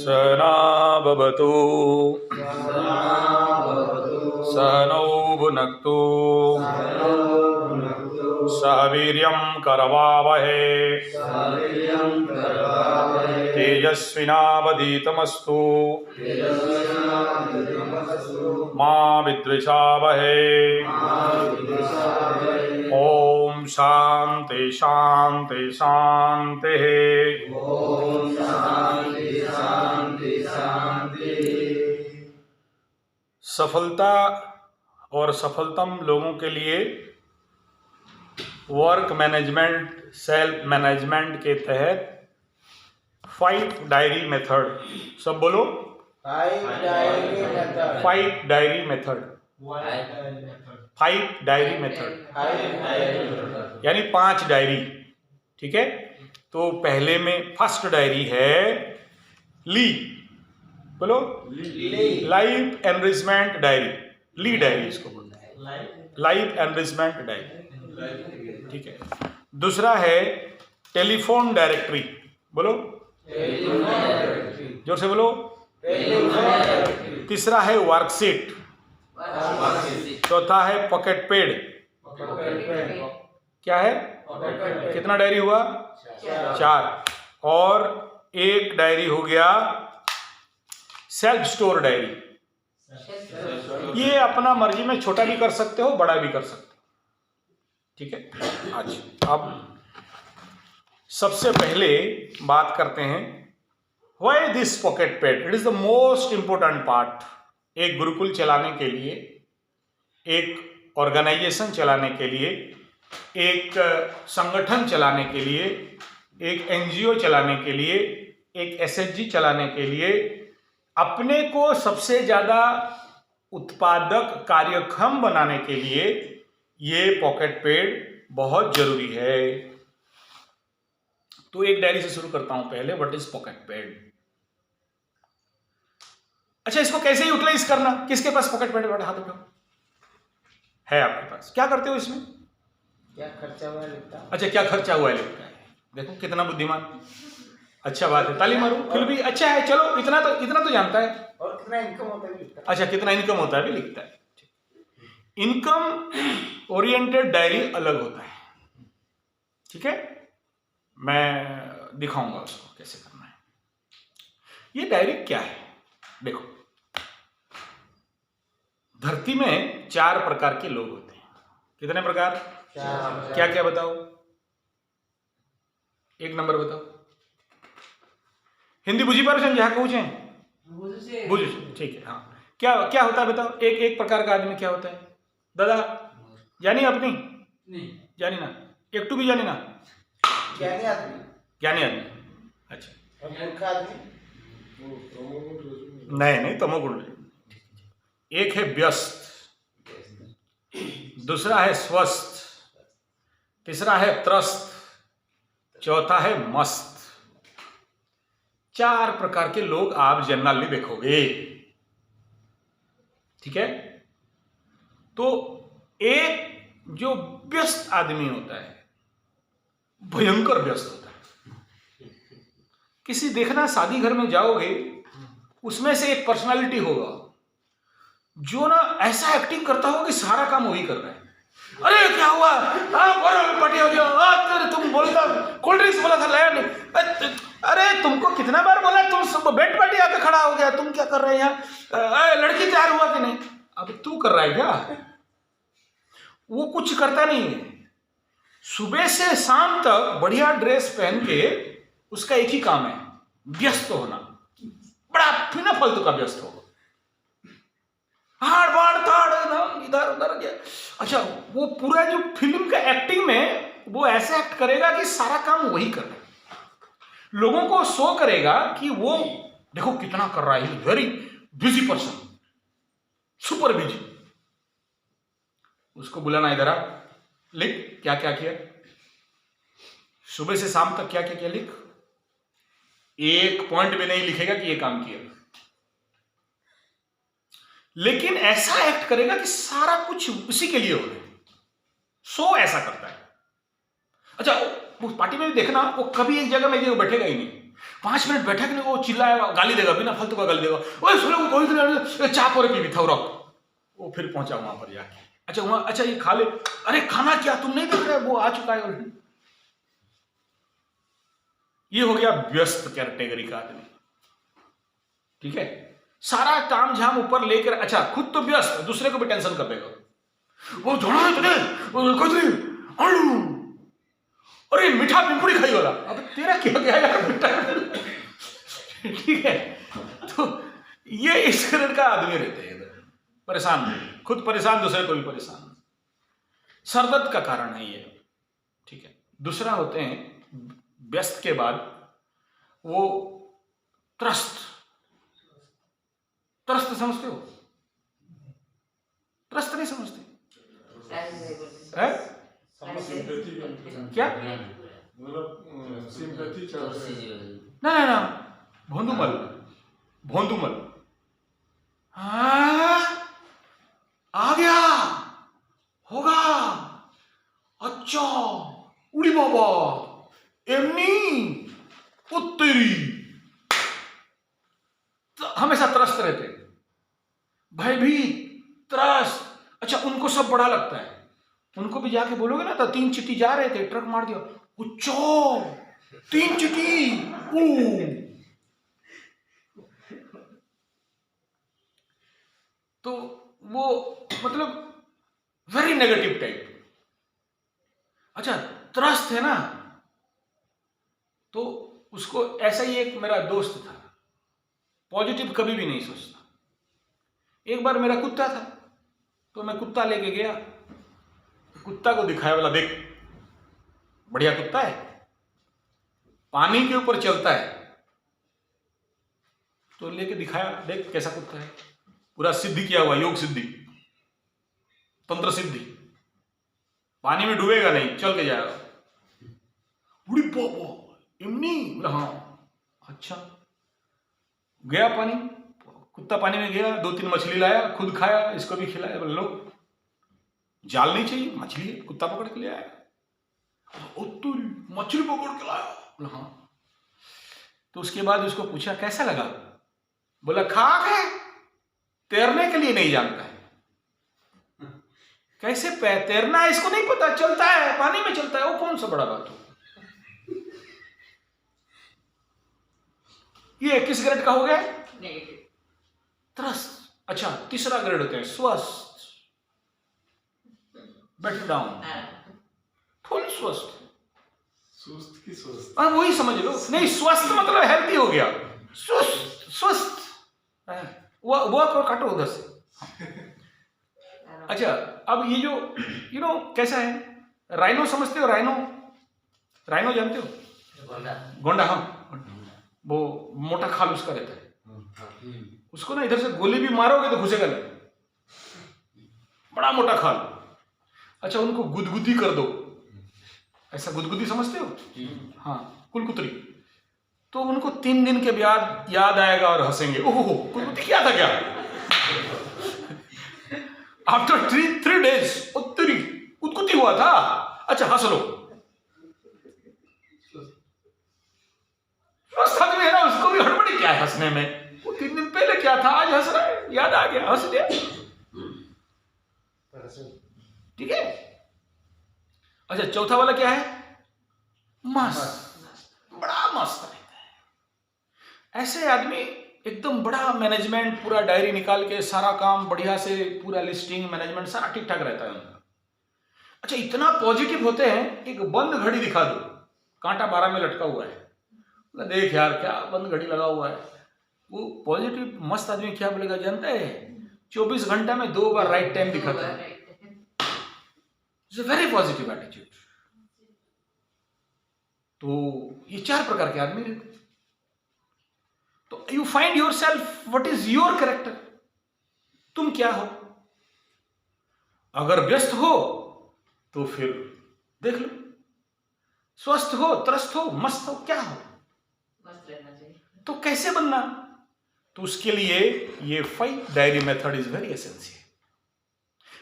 सहना भवतु सहनौ भुनक्तु सह वीर्यं करवावहै तेजस्विनावधीतमस्तु मा विद्विषावहै। ओम शांति शांति शांति। सफलता और सफलतम लोगों के लिए वर्क मैनेजमेंट, सेल्फ मैनेजमेंट के तहत 5 डायरी मेथड, सब बोलो 5 डायरी मेथड, 5 डायरी मेथड यानी 5 डायरी। ठीक है, तो पहले में फर्स्ट डायरी है ली, बोलो लाइफ एनरिचमेंट डायरी, ली डायरी इसको बोलते हैं, लाइफ एनरिचमेंट डायरी। ठीक है, दूसरा है टेलीफोन डायरेक्टरी, बोलो जोर से बोलो। तीसरा है वर्कशीट, चौथा है पॉकेट पेड। क्या है, कितना डायरी हुआ? 4। और एक डायरी हो गया सेल्फ स्टोर डायरी। ये अपना मर्जी में छोटा भी कर सकते हो, बड़ा भी कर सकते हो। ठीक है, अच्छा अब सबसे पहले बात करते हैं why this pocket paid. It is the most important part. एक गुरुकुल चलाने के लिए, एक ऑर्गेनाइजेशन चलाने के लिए, एक संगठन चलाने के लिए, एक एनजीओ चलाने के लिए, एक एसएचजी चलाने के लिए अपने को सबसे ज़्यादा उत्पादक कार्यक्षम बनाने के लिए ये पॉकेट पेड बहुत जरूरी है। तो एक डायरी से शुरू करता हूं पहले, व्हाट इज पॉकेट पेड। अच्छा, इसको कैसे यूटिलाइज करना? किसके पास पॉकेट पेड है? हाथ उठाओ। है आपके पास? क्या करते हो इसमें? क्या खर्चा हुआ है लिखता है। अच्छा, क्या खर्चा हुआ है लिखता है। देखो कितना बुद्धिमान, अच्छा बात है, ताली मारो। फिर भी अच्छा है, चलो इतना तो जानता है। और कितना इनकम होता है भी लिखता है। अच्छा, कितना इनकम होता है भी लिखता है। इनकम ओरिएंटेड डायरी अलग होता है। ठीक है, मैं दिखाऊंगा उसको कैसे करना है। ये डायरी क्या है, देखो। धरती में 4 प्रकार के लोग होते हैं। कितने प्रकार? 4। क्या क्या बताओ, एक नंबर बताओ। हिंदी बुझी पार जहाँ कहूँ बुझ, ठीक है। हाँ, क्या क्या होता है बताओ। एक प्रकार का आदमी क्या होता है दादा? जानी अपनी नहीं जानी ना, एक टू भी जानी ना, ज्ञानी आदमी। ज्ञानी आदमी। अच्छा, और मूर्ख आदमी नहीं तमोगुण। एक है व्यस्त, दूसरा है स्वस्थ, तीसरा है त्रस्त, चौथा है मस्त। 4 प्रकार के लोग आप जनरली देखोगे। ठीक है, तो एक जो व्यस्त आदमी होता है, भयंकर व्यस्त होता है। किसी देखना शादी घर में जाओगे, उसमें से एक पर्सनालिटी होगा जो ना ऐसा एक्टिंग करता हो कि सारा काम वही कर रहा है। अरे क्या हुआ, पार्टी हो गया, तुम बोलता कोल्ड ड्रिंक्स बोला था लाया नहीं। अरे तुमको कितना बार बोला, तुम सब बेड पार्टी आके खड़ा हो गया, तुम क्या कर रहे हैं यहाँ? लड़की तैयार हुआ कि नहीं? अब तू कर रहा है क्या? वो कुछ करता नहीं है। सुबह से शाम तक बढ़िया ड्रेस पहन के उसका एक ही काम है, व्यस्त होना। बड़ा बिना फालतू का व्यस्त होगा, हाड़ बाड़ ताड़ इधर उधर गया। अच्छा, वो पूरा जो फिल्म का एक्टिंग में वो ऐसे एक्ट करेगा कि सारा काम वही कर रहा है। लोगों को शो करेगा कि वो देखो कितना कर रहा है, very busy person, super busy. उसको बुलाना, इधर आ, लिख क्या क्या किया सुबह से शाम तक, क्या क्या किया लिख। एक पॉइंट भी नहीं लिखेगा कि ये काम किया, लेकिन ऐसा एक्ट करेगा कि सारा कुछ उसी के लिए हो रहा है। सो ऐसा करता है। अच्छा, उस पार्टी में भी देखना, वो कभी एक जगह में बैठेगा ही नहीं, 5 मिनट बैठा कि नहीं, वो चिल्लाएगा, गाली देगा, बिना फालतू का गाली देगा, ओए सुनो कोई तो चाप और पी भी था वो फिर पहुंचा वहां पर जाके, अच्छा वहां, अच्छा ये खा ले, अरे खाना क्या तुम नहीं देख रहे, वो आ चुका है ऑलरेडी। ये हो गया व्यस्त कैटेगरी का आदमी, ठीक है। सारा काम झाम ऊपर लेकर, अच्छा खुद तो व्यस्त, दूसरे को भी टेंशन कर देगा, वो जोड़ा है तुझे, अरे मीठा पिंपड़ी खाई वाला, अब तेरा क्या गया यार मीठा, ठीक है। तो ये इस तरह का आदमी रहते हैं, परेशान, खुद परेशान, दूसरे को भी परेशान, सरदर्द का कारण है ये, ठीक है। दूसरा होते हैं व्यस्त के बाद वो त्रस्त, त्रस्त समझते हो? त्रस्त नहीं समझते है? क्या ना ना ना, भोंदुमल, भोंदुमल, आ गया होगा, अच्छा उड़ी बाबा एमनी उत्तरी, हमेशा त्रस्त रहते, भयभीत, त्रस्त। अच्छा उनको सब बड़ा लगता है, उनको भी जाके बोलोगे ना, तो 3 चींटी जा रहे थे, ट्रक मार दिया, उच्चो 3 चींटी, तो वो मतलब वेरी नेगेटिव टाइप। अच्छा त्रस्त है ना, तो उसको ऐसा ही एक मेरा दोस्त था, पॉजिटिव कभी भी नहीं सोचता। एक बार मेरा कुत्ता था, तो मैं कुत्ता लेके गया, कुत्ता को दिखाया, बोला देख बढ़िया कुत्ता है, पानी के ऊपर चलता है, तो लेके दिखाया, देख कैसा कुत्ता है, पूरा सिद्धि किया हुआ, योग सिद्धि, तंत्र सिद्धि, पानी में डूबेगा नहीं, चल के जाएगा। बुढ़ी बाबा इमनी, बोला हाँ, अच्छा गया पानी, कुत्ता पानी में गया, 2-3 मछली लाया, खुद खाया, इसको भी खिलाया, बोले लो जाल नहीं चाहिए, मछली है, कुत्ता पकड़ के ले आया, मछली पकड़ के लाया, बोला हाँ। तो उसके बाद उसको पूछा कैसा लगा, बोला खाक है, तैरने के लिए नहीं जानता है, कैसे तैरना है इसको नहीं पता, चलता है पानी में चलता है, वो कौन सा बड़ा बात हो। ये किस ग्रेड का हो गया? त्रस्त। अच्छा तीसरा ग्रेड होते हैं स्वस्थ, बेट डाउन, फुल स्वस्थ, सुस्त की स्वस्थ, वही समझ लो, नहीं स्वस्थ मतलब हेल्थी हो गया, स्वस्थ स्वस्थ, वो काटो उधर से। अच्छा अब ये जो कैसा है, राइनो समझते हो? राइनो, राइनो जानते हो? गोंडा, हाँ वो मोटा खाल उसका रहता है, उसको ना इधर से गोली भी मारोगे तो घुसेगा नहीं, बड़ा मोटा खाल। अच्छा उनको गुदगुदी कर दो, ऐसा गुदगुदी समझते हो? हाँ कुलकुतरी, तो उनको 3 दिन के बाद याद आएगा और हंसेंगे, ओहो गुदगुदी क्या था क्या। आफ्टर 3 days उत्तरी गुदगुदी हुआ था, अच्छा हंस लो, आदमी है ना, उसको भी हड़बड़ी क्या है हंसने में, वो 3 दिन पहले क्या था आज हंस रहा है, याद आ गया हंस दिया, ठीक है। अच्छा चौथा वाला क्या है? मस्त, बड़ा मस्त रहता है। ऐसे आदमी एकदम बड़ा मैनेजमेंट, पूरा डायरी निकाल के सारा काम बढ़िया से, पूरा लिस्टिंग मैनेजमेंट सारा ठीक ठाक रहता है उनका। अच्छा इतना पॉजिटिव होते हैं, एक बंद घड़ी दिखा दो, कांटा 12 में लटका हुआ है, देख यार क्या बंद घड़ी लगा हुआ है, वो पॉजिटिव मस्त आदमी क्या बोलेगा जानता है? 24 घंटा में 2 बार राइट टाइम दिखाता है, it's a very positive attitude. तो ये 4 प्रकार के आदमी रहते हैं। तो you find your self, what is your character, तुम क्या हो। अगर व्यस्त हो तो फिर देख लो, स्वस्थ हो, त्रस्त हो, मस्त हो, क्या हो, मस्त रहना चाहिए। तो कैसे बनना? तो उसके लिए ये 5 diary method is very essential.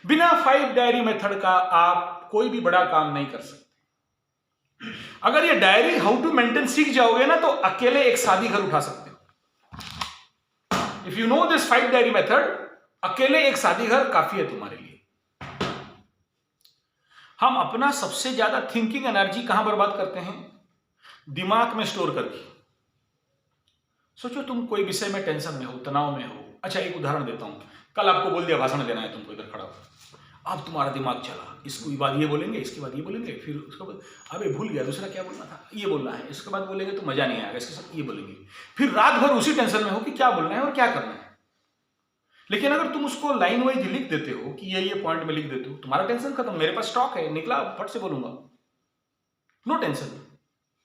बिना 5 डायरी मेथड का आप कोई भी बड़ा काम नहीं कर सकते। अगर ये डायरी हाउ टू मेंटेन सीख जाओगे ना तो अकेले एक शादी घर उठा सकते हो। If you know this 5 diary method, अकेले एक शादी घर काफी है तुम्हारे लिए। हम अपना सबसे ज्यादा थिंकिंग एनर्जी कहां बर्बाद करते हैं? दिमाग में स्टोर करके। सोचो तुम कोई विषय में टेंशन में हो, तनाव में हो। अच्छा एक उदाहरण देता हूं, कल आपको बोल दिया भाषण देना है, तुमको इधर खड़ा हो, अब तुम्हारा दिमाग चला, इसके बाद ये बोलेंगे, इसके बाद ये बोलेंगे, फिर उसके बाद अबे भूल गया दूसरा क्या बोलना था, ये बोलना है, इसके बाद बोलेंगे तो मजा नहीं आएगा, इसके साथ ये बोलेंगे, फिर रात भर उसी टेंशन में हो कि क्या बोलना है और क्या करना है। लेकिन अगर तुम उसको लाइन वाइज लिख देते हो कि ये पॉइंट में लिख देते हो, तुम्हारा टेंशन खत्म, मेरे पास स्टॉक है, निकला फट से बोलूंगा, नो टेंशन,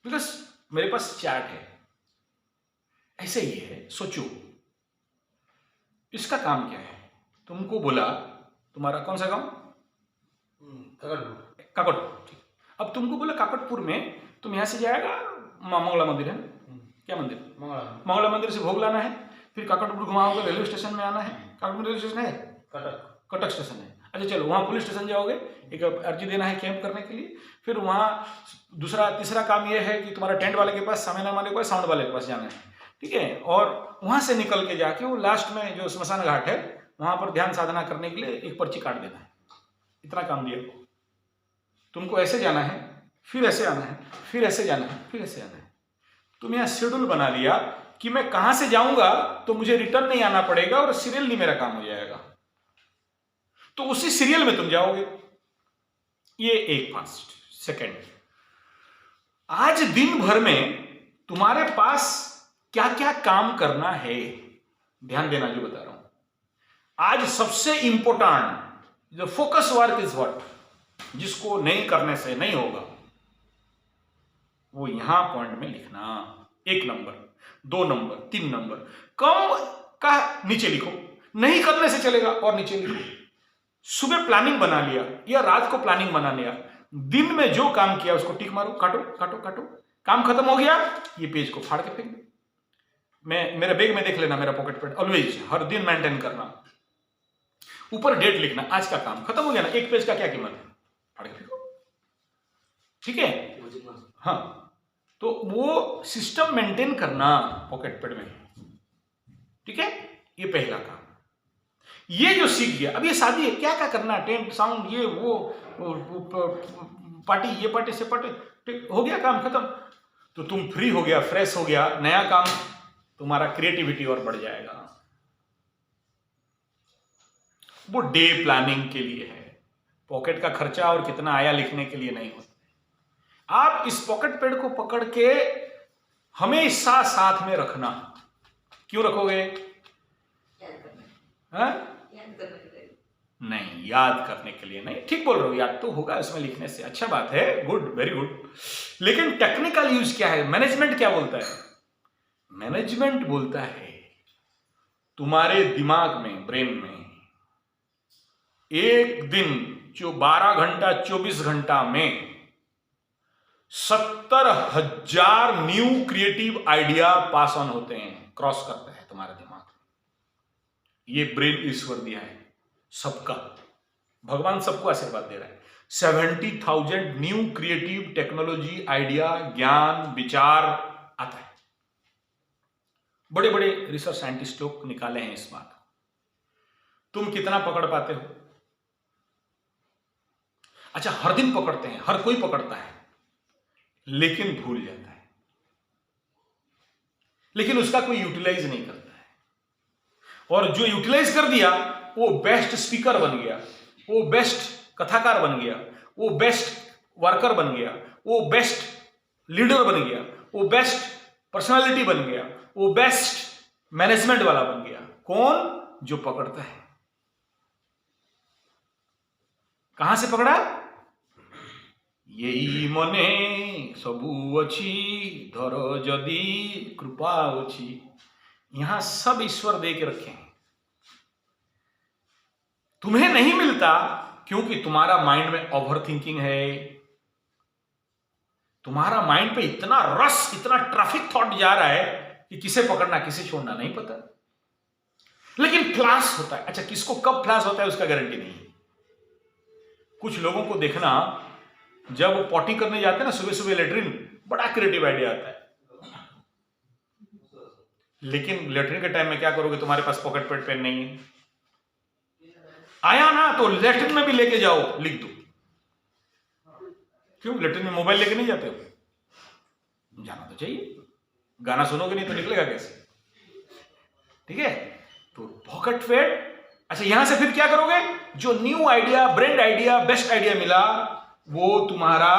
बिकॉज मेरे पास चैट है। ऐसे ही है, सोचो इसका काम क्या है? तुमको बोला तुम्हारा कौन सा गांव? काकटपुर। अब तुमको बोला काकटपुर में तुम यहां से जाएगा, मंगला मंदिर है, क्या मंदिर? मंगला मंदिर से भोग लाना है, फिर काकटपुर घुमाओगे, रेलवे स्टेशन में आना है। काकटपुर रेलवे स्टेशन है, कटक स्टेशन है। अच्छा चलो वहाँ पुलिस स्टेशन जाओगे, एक अर्जी देना है कैंप करने के लिए। फिर वहाँ तीसरा काम ये है कि तुम्हारा टेंट वाले के पास, सामान वाले के पास, साउंड वाले के पास जाना है, ठीक है। और वहाँ से निकल के जाके वो लास्ट में जो स्मशान घाट है वहाँ पर ध्यान साधना करने के लिए एक पर्ची काट देना है। इतना काम दिया तुमको। ऐसे जाना है, फिर ऐसे आना है, फिर ऐसे जाना है, फिर ऐसे आना है। तुम यहाँ शेड्यूल बना लिया कि मैं कहाँ से जाऊंगा तो मुझे रिटर्न नहीं आना पड़ेगा और सीरियल नहीं मेरा काम हो जाएगा, तो उसी सीरियल में तुम जाओगे। ये एक फर्स्ट। सेकंड, आज दिन भर में तुम्हारे पास क्या क्या काम करना है, ध्यान देना जो बता रहा हूं। आज सबसे इंपॉर्टेंट जो फोकस वर्क इज व्हाट, जिसको नहीं करने से नहीं होगा, वो यहां पॉइंट में लिखना। 1 नंबर, 2 नंबर, 3 नंबर, कम का नीचे लिखो, नहीं करने से चलेगा और नीचे लिखो। सुबह प्लानिंग बना लिया या रात को प्लानिंग बना लिया, दिन में जो काम किया उसको टिक मारो, काटो काटो काटो, काम खत्म हो गया, ये पेज को फाड़ के फेंक दो। मैं मेरे बैग में देख लेना, मेरा पॉकेट पेड ऑलवेज हर दिन मेंटेन करना। ऊपर डेट लिखना, आज का काम खत्म हो गया ना, एक पेज का क्या कीमत है, फाड़ के फेंको, ठीक है। हाँ, तो वो सिस्टम मेंटेन करना पॉकेट पेड में, ठीक है। ये पहला काम। ये जो सीख गया, अब ये शादी है, क्या क्या करना, टेंट साउंड, ये वो पार्टी, ये पार्टी से पार्टी, हो गया काम खत्म। तो तुम फ्री हो गया, फ्रेश हो गया, नया काम, तुम्हारा क्रिएटिविटी और बढ़ जाएगा। वो डे प्लानिंग के लिए है, पॉकेट का खर्चा और कितना आया लिखने के लिए नहीं होता। आप इस पॉकेट पेड को पकड़ के हमेशा साथ में रखना। क्यों रखोगे? याद करने हाँ? याद करने के लिए नहीं, याद करने के लिए नहीं, ठीक बोल रहे हो, याद तो होगा इसमें लिखने से, अच्छा बात है, गुड, वेरी गुड। लेकिन टेक्निकल यूज क्या है? मैनेजमेंट क्या बोलता है? मैनेजमेंट बोलता है तुम्हारे दिमाग में, ब्रेन में, एक दिन जो 12 घंटा 24 घंटा में 70,000 new creative idea pass on होते हैं, क्रॉस करते हैं तुम्हारे दिमाग में। ये ब्रेन ईश्वर दिया है सबका, भगवान सबको आशीर्वाद दे रहा है। 70,000 न्यू क्रिएटिव टेक्नोलॉजी, आइडिया, ज्ञान, विचार आता है। बड़े बड़े रिसर्च साइंटिस्ट लोग निकाले हैं इस बात। तुम कितना पकड़ पाते हो? अच्छा, हर दिन पकड़ते हैं, हर कोई पकड़ता है, लेकिन भूल जाता है, लेकिन उसका कोई यूटिलाइज नहीं करता है। और जो यूटिलाइज कर दिया वो बेस्ट स्पीकर बन गया, वो बेस्ट कथाकार बन गया, वो बेस्ट वर्कर बन गया, वो बेस्ट लीडर बन गया, वो बेस्ट पर्सनालिटी बन गया, वो बेस्ट मैनेजमेंट वाला बन गया। कौन? जो पकड़ता है। कहां से पकड़ा? यही मने सबू अच्छी, धर जदि कृपा अच्छी। यहां सब ईश्वर दे के रखे हैं, तुम्हें नहीं मिलता क्योंकि तुम्हारा माइंड में ओवर थिंकिंग है। तुम्हारा माइंड पे इतना रस, इतना ट्रैफिक थॉट जा रहा है कि किसे पकड़ना किसे छोड़ना नहीं पता। लेकिन फ्लैश होता है। अच्छा, किसको कब फ्लैश होता है उसका गारंटी नहीं है। कुछ लोगों को देखना, जब वो पॉटी करने जाते हैं ना सुबह सुबह लेटरिन, बड़ा क्रिएटिव आइडिया आता है। लेकिन लेटरिन के टाइम में क्या करोगे, तुम्हारे पास पॉकेट पेन नहीं है, आया ना तो लेटरिन में भी लेके जाओ, लिख दो। क्यों, लेटरिन में मोबाइल लेके नहीं जाते हो? जाना तो चाहिए, गाना सुनोगे नहीं तो निकलेगा कैसे? ठीक है, तो पॉकेट पेन। अच्छा, यहां से फिर क्या करोगे, जो new idea, brand idea, best idea मिला, वो तुम्हारा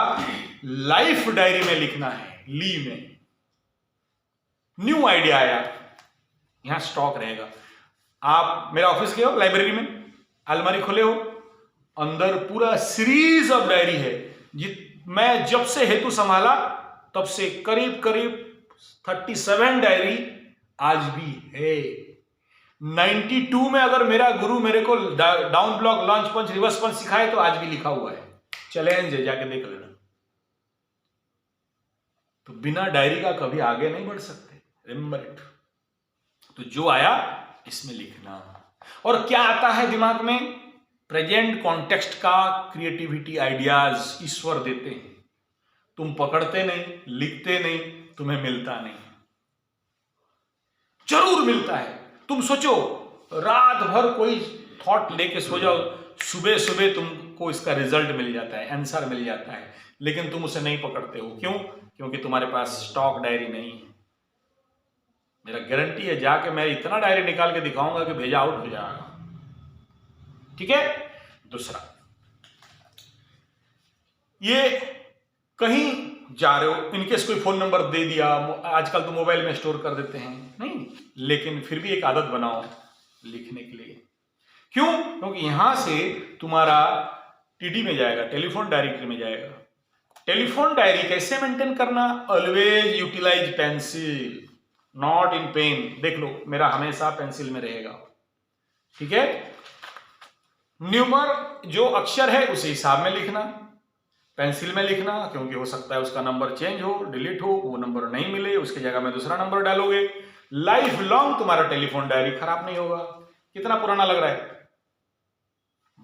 लाइफ डायरी में लिखना है, ली में। न्यू आइडिया आया, यहां स्टॉक रहेगा। आप मेरा ऑफिस गए हो, लाइब्रेरी में अलमारी खोले हो, अंदर पूरा सीरीज ऑफ डायरी है। मैं जब से हेतु संभाला तब से करीब करीब 37 डायरी आज भी है। 92 में अगर मेरा गुरु मेरे को डाउन ब्लॉक, लॉन्च पंच, रिवर्स पंच सिखाए तो आज भी लिखा हुआ है। चैलेंज है, जाके देख लेना। तो बिना डायरी का कभी आगे नहीं बढ़ सकते, रिमेंबर इट। तो जो आया इसमें लिखना। और क्या आता है दिमाग में, प्रेजेंट कॉन्टेक्स्ट का क्रिएटिविटी, आइडियाज ईश्वर देते हैं। तुम पकड़ते नहीं, लिखते नहीं, तुम्हें मिलता नहीं, जरूर मिलता है। तुम सोचो, रात भर कोई थॉट लेके सो जाओ, सुबह सुबह तुमको इसका रिजल्ट मिल जाता है, आंसर मिल जाता है, लेकिन तुम उसे नहीं पकड़ते हो। क्यों? क्योंकि तुम्हारे पास स्टॉक डायरी नहीं है। मेरा गारंटी है, जाके मैं इतना डायरी निकाल के दिखाऊंगा कि भेजा आउट हो जाएगा। ठीक है। दूसरा, ये कहीं जा रहे हो, इनकेस कोई फोन नंबर दे दिया, आजकल तो मोबाइल में स्टोर कर देते हैं, नहीं, लेकिन फिर भी एक आदत बनाओ लिखने के लिए। क्यों? क्योंकि यहां से तुम्हारा टीडी में जाएगा, टेलीफोन डायरेक्टरी में जाएगा। टेलीफोन डायरी कैसे मेंटेन करना? Always utilise pencil, not in pen. देख लो, मेरा हमेशा पेंसिल में रहेगा। ठीक है। न्यूमर जो अक्षर है उसे हिसाब में लिखना, पेंसिल में लिखना, क्योंकि हो सकता है उसका नंबर चेंज हो, डिलीट हो, वो नंबर नहीं मिले, उसकी जगह में दूसरा नंबर डालोगे। लाइफ लॉन्ग तुम्हारा टेलीफोन डायरी खराब नहीं होगा। कितना पुराना लग रहा है?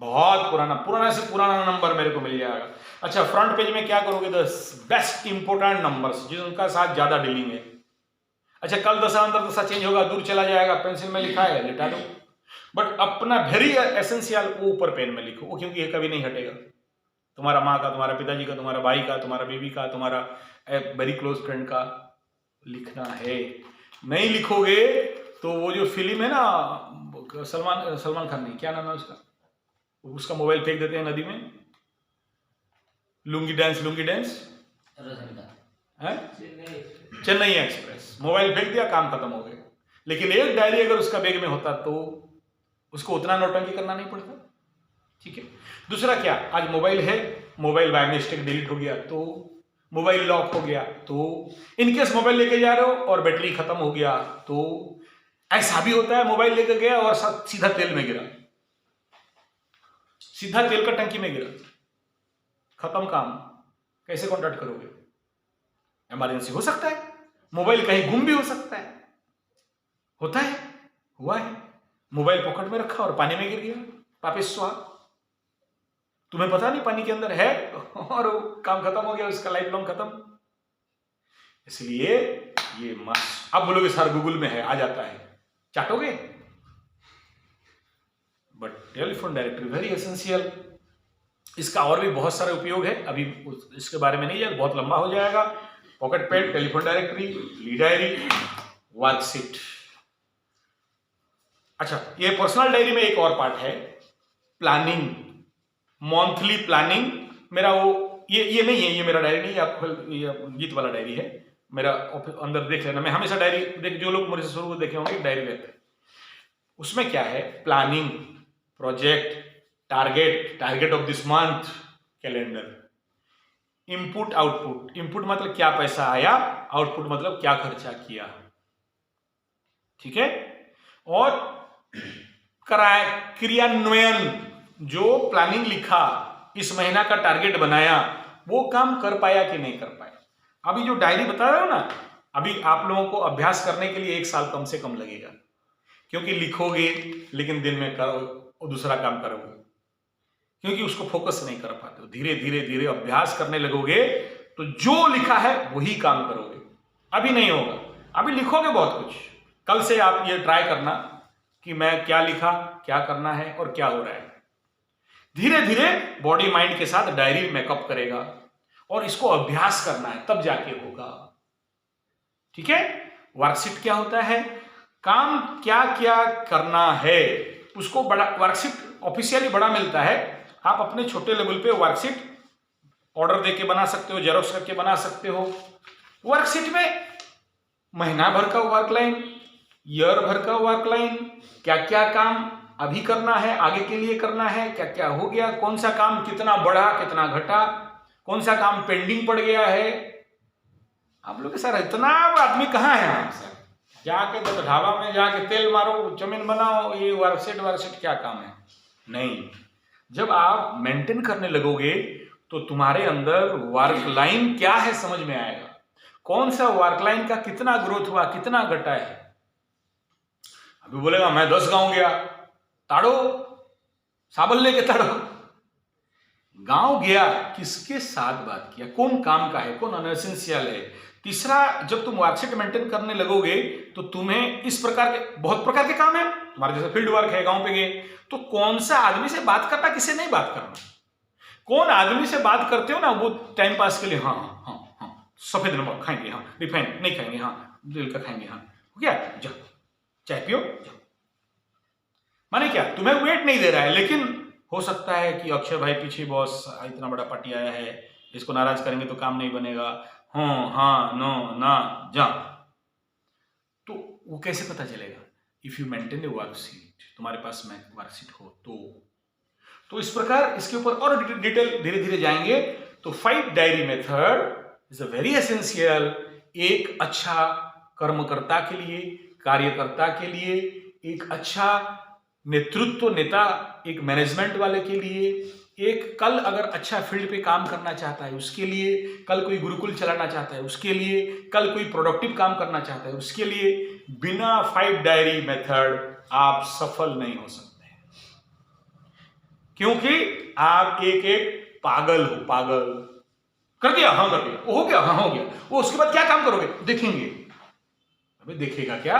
बहुत पुराना, पुराना से पुराना नंबर मेरे को मिल जाएगा। अच्छा, फ्रंट पेज में क्या करोगे? द बेस्ट इंपोर्टेंट नंबर्स, जिनका साथ ज्यादा डीलिंग है। अच्छा, कल दशा अंतर दशा चेंज होगा, दूर चला जाएगा, पेंसिल में लिखा है, लिटा दो। बट अपना वेरी एसेंशियल वो ऊपर पेन में लिखो, क्योंकि ये कभी नहीं हटेगा। तुम्हारा माँ का, तुम्हारा पिताजी का, तुम्हारा भाई का, तुम्हारा बीवी का, तुम्हारा वेरी क्लोज फ्रेंड का लिखना है। नहीं लिखोगे तो वो जो फिल्म है ना, सलमान खान नहीं, क्या नाम है उसका मोबाइल फेंक देते हैं नदी में, लुंगी डांस है, चेन्नई एक्सप्रेस, मोबाइल फेंक दिया, काम खत्म हो गया। लेकिन एक डायरी अगर उसका बैग में होता तो उसको उतना नौटंकी करना नहीं पड़ता। ठीक है। दूसरा क्या, आज मोबाइल है, मोबाइल बाय मिस्टेक डिलीट हो गया तो, मोबाइल लॉक हो गया तो, इनकेस मोबाइल लेके जा रहे हो और बैटरी खत्म हो गया तो, ऐसा भी होता है मोबाइल लेके गया और सीधा तेल में गिरा, सीधा तेल का टंकी में गिरा, खत्म काम। कैसे कॉन्टैक्ट करोगे? इमरजेंसी हो सकता है, मोबाइल कहीं गुम भी हो सकता है, होता है, हुआ है। मोबाइल पॉकेट में रखा और पानी में गिर गया, पापे स्वाहा, तुम्हें पता नहीं पानी के अंदर है, और काम खत्म हो गया, उसका लाइफ लॉन्ग खत्म। इसलिए ये मस्त। अब बोलोगे सर गूगल में है, आ जाता है, चाटोगे? But telephone directory very essential. इसका और भी बहुत सारे उपयोग है, अभी इसके बारे में नहीं है, बहुत लंबा हो जाएगा। पॉकेट पेन, टेलीफोन डायरेक्टरी, ली डायरी, वर्कशीट। अच्छा, ये पर्सनल डायरी में एक और पार्ट है, प्लानिंग, मंथली प्लानिंग। मेरा वो ये नहीं है, ये मेरा डायरी नहीं है, आपको ये गीत वाला डायरी है मेरा। अंदर देख लेना, मैं हमेशा डायरी देख, जो लोग मेरे से शुरू देखे होंगे डायरी रहते हैं। उसमें क्या है? Planning, project, target of this month, calendar, input output. Input मतलब क्या पैसा आया, आउटपुट मतलब क्या खर्चा किया। ठीक है। और क्रियान्वयन, जो प्लानिंग लिखा, इस महीना का टारगेट बनाया, वो काम कर पाया कि नहीं कर पाया। अभी जो डायरी बता रहा हूं ना, अभी आप लोगों को अभ्यास करने के लिए 1 साल कम से कम लगेगा, क्योंकि लिखोगे लेकिन दिन में करो और दूसरा काम करोगे, क्योंकि उसको फोकस नहीं कर पाते हो। धीरे धीरे धीरे अभ्यास करने लगोगे तो जो लिखा है वही काम करोगे, अभी नहीं होगा। अभी लिखोगे बहुत कुछ, कल से आप ये ट्राई करना कि मैं क्या लिखा, क्या करना है और क्या हो रहा है। धीरे धीरे बॉडी माइंड के साथ डायरी मेकअप करेगा और इसको अभ्यास करना है, तब जाके होगा। ठीक है। वर्कशीट क्या होता है, काम क्या क्या करना है उसको बड़ा, वर्कशीट ऑफिशियली बड़ा मिलता है। आप अपने छोटे लेवल पे वर्कशीट ऑर्डर देके बना सकते हो, जेरोक्स करके बना सकते हो। वर्कशीट में महीना भर का वर्क लाइन, ईयर भर का वर्क लाइन, क्या क्या काम अभी करना है, आगे के लिए करना है, क्या क्या हो गया, कौन सा काम कितना बढ़ा कितना घटा, कौन सा काम पेंडिंग पड़ गया है। आप लोग सर इतना आदमी कहाँ है हम सर, जाके तो ढाबा में जाके तेल मारो, चौमीन बनाओ, ये वर्कशीट क्या काम है। नहीं, जब आप मेंटेन करने लगोगे तो तुम्हारे अंदर वर्क लाइन क्या है समझ में आएगा, कौन सा वर्क लाइन का कितना ग्रोथ हुआ, कितना घटा है। अभी बोलेगा मैं 10 गांव गया, ताड़ो साबल लेके ताड़ो। गांव गया, किसके साथ बात किया, कौन काम का है, कौन अनएसेंशियल है। तीसरा, जब तुम वर्कशीट मेंटेन करने लगोगे तो तुम्हें इस प्रकार के बहुत प्रकार के काम है तुम्हारे, जैसे फील्ड वर्क है, गांव पे गए तो कौन सा आदमी से बात करना, किसे नहीं बात करना, कौन आदमी से बात करते हो ना वो टाइम पास के लिए, हाँ हाँ हाँ सफेद नमक खाएंगे, हाँ रिफाइंड नहीं खाएंगे, हाँ दिल का खाएंगे, हाँ हो गया, जाओ चाय पियो जाओ। माने क्या, तुम्हें वेट नहीं दे रहा है, लेकिन हो सकता है कि अक्षय भाई पीछे बॉस इतना बड़ा पार्टी आया है, इसको नाराज करेंगे तो काम नहीं बनेगा, हाँ हाँ नो ना जा। तो वो कैसे पता चलेगा, if you maintain A worksheet, तुम्हारे पास में वर्कशीट हो तो इस प्रकार इसके ऊपर और डिटेल धीरे धीरे जाएंगे। तो 5 diary method is a very essential, एक अच्छा कर्मकर्ता के लिए, कार्यकर्ता के लिए, एक अच्छा नेतृत्व नेता, एक मैनेजमेंट वाले के लिए, एक कल अगर अच्छा फील्ड पे काम करना चाहता है उसके लिए, कल कोई गुरुकुल चलाना चाहता है उसके लिए, कल कोई प्रोडक्टिव काम करना चाहता है उसके लिए, बिना 5 डायरी मेथड आप सफल नहीं हो सकते, क्योंकि आप एक पागल हो। पागल कर दिया, हाँ कर दिया, वो हो गया, हाँ हो गया, वो उसके बाद क्या काम करोगे देखेंगे। अबे देखेगा क्या,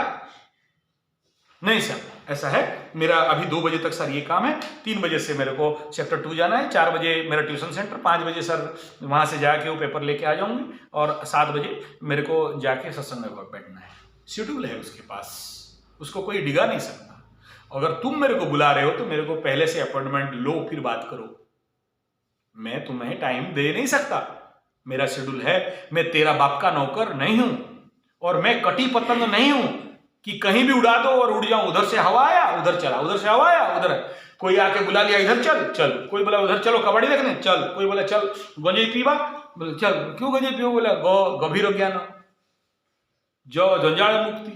नहीं सर ऐसा है, मेरा अभी 2 बजे तक सर ये काम है, 3 बजे से मेरे को सेक्टर 2 जाना है, 4 बजे मेरा ट्यूशन सेंटर, 5 बजे सर वहाँ से जाके वो पेपर लेके आ जाऊंगी और 7 बजे मेरे को जाके सत्संग में बैठना है। शेड्यूल है उसके पास, उसको कोई डिगा नहीं सकता। अगर तुम मेरे को बुला रहे हो तो मेरे को पहले से अपॉइंटमेंट लो, फिर बात करो। मैं तुम्हें टाइम दे नहीं सकता, मेरा शेड्यूल है। मैं तेरा बाप का नौकर नहीं हूं और मैं कटी पतंग नहीं हूं कि कहीं भी उड़ा दो और उड़ जाऊं। उधर से हवा आया उधर चला, उधर से हवा आया उधर, कोई आके बुला लिया इधर चल चल, कोई बोला उधर चलो कबड्डी देखने चल, कोई बोला चल गंजे पीवा, बोले चल क्यों गंजे पियो, बोला गभीर ज्ञान जो जंजाल मुक्ति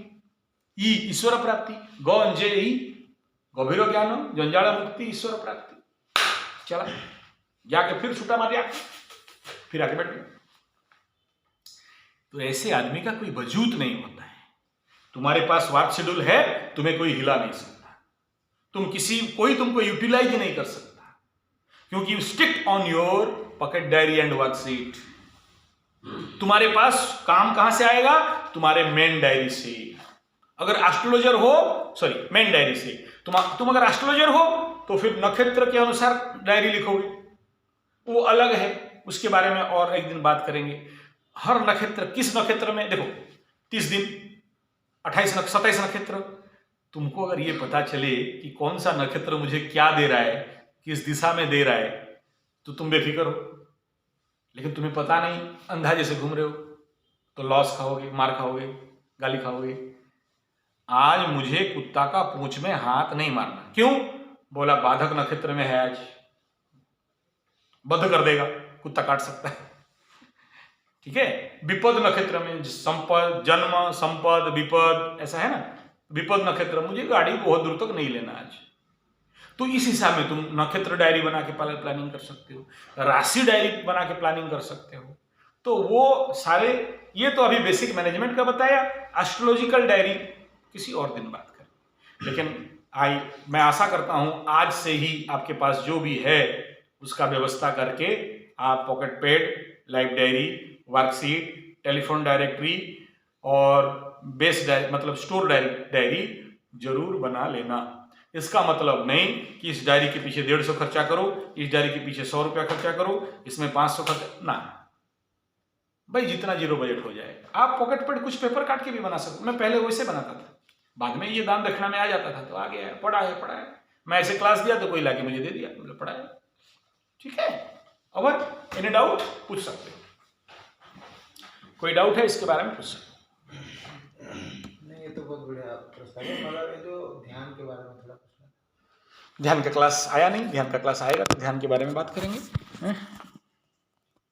ई ईश्वर प्राप्ति, गंजे ई गभीर ज्ञान जंजाल मुक्ति ईश्वर प्राप्ति। चला जाके फिर छुट्टा मार दिया, फिर आके बैठ गया। तो ऐसे आदमी का कोई वजूद नहीं होता है। तुम्हारे पास वर्क शेड्यूल है, तुम्हें कोई हिला नहीं सकता, कोई तुमको यूटिलाइज नहीं कर सकता, क्योंकि you stick on your pocket diary and worksheet. तुम्हारे पास काम कहां से आएगा, तुम्हारे मेन डायरी से। अगर एस्ट्रोलॉजर हो, सॉरी मेन डायरी से, तुम अगर एस्ट्रोलॉजर हो तो फिर नक्षत्र के अनुसार डायरी लिखोगे, वो अलग है, उसके बारे में और एक दिन बात करेंगे। हर नक्षत्र, किस नक्षत्र में, देखो 30 दिन 27 नक्षत्र, तुमको अगर ये पता चले कि कौन सा नक्षत्र मुझे क्या दे रहा है, किस दिशा में दे रहा है, तो तुम बेफिक्र हो। लेकिन तुम्हें पता नहीं, अंधा जैसे घूम रहे हो तो लॉस खाओगे, मार खाओगे, गाली खाओगे। आज मुझे कुत्ता का पूंछ में हाथ नहीं मारना, क्यों, बोला बाधक नक्षत्र में है, आज बध कर देगा, कुत्ता काट सकता है। ठीक है, विपद नक्षत्र में संपद, जन्म, संपद, विपद, ऐसा है ना। विपद नक्षत्र, मुझे गाड़ी बहुत दूर तक नहीं लेना आज, तो इस हिसाब में तुम नक्षत्र डायरी बना के प्लानिंग कर सकते हो, राशि डायरी बना के प्लानिंग कर सकते हो। तो वो सारे, ये तो अभी बेसिक मैनेजमेंट का बताया, एस्ट्रोलॉजिकल डायरी किसी और दिन बात करें। लेकिन मैं आशा करता हूं आज से ही आपके पास जो भी है उसका व्यवस्था करके आप pocket pad, life diary worksheet, telephone directory और बेस डायरी मतलब स्टोर डायरी जरूर बना लेना। इसका मतलब नहीं कि इस डायरी के पीछे 150 खर्चा करो, इस डायरी के पीछे 100 रुपया खर्चा करो, इसमें 500 खर्चा ना भाई, जितना जीरो बजट हो जाए। आप पॉकेट पर कुछ पेपर काट के भी बना सकते। मैं पहले वैसे बनाता था, बाद में ये दान दक्षिणा में आ जाता था तो आ गया, पढ़ा है। मैं ऐसे क्लास दिया तो कोई लाके मुझे दे दिया, मतलब पढ़ा है, ठीक है। और एनी डाउट पूछ सकते हो, कोई डाउट है इसके बारे में पूछ सकते हो। नहीं, ये तो बहुत बढ़िया प्रस्ताव है। मतलब ये जो ध्यान के बारे में थोड़ा पूछना। ध्यान का क्लास आया नहीं, ध्यान का क्लास आएगा तो ध्यान के बारे में बात करेंगे।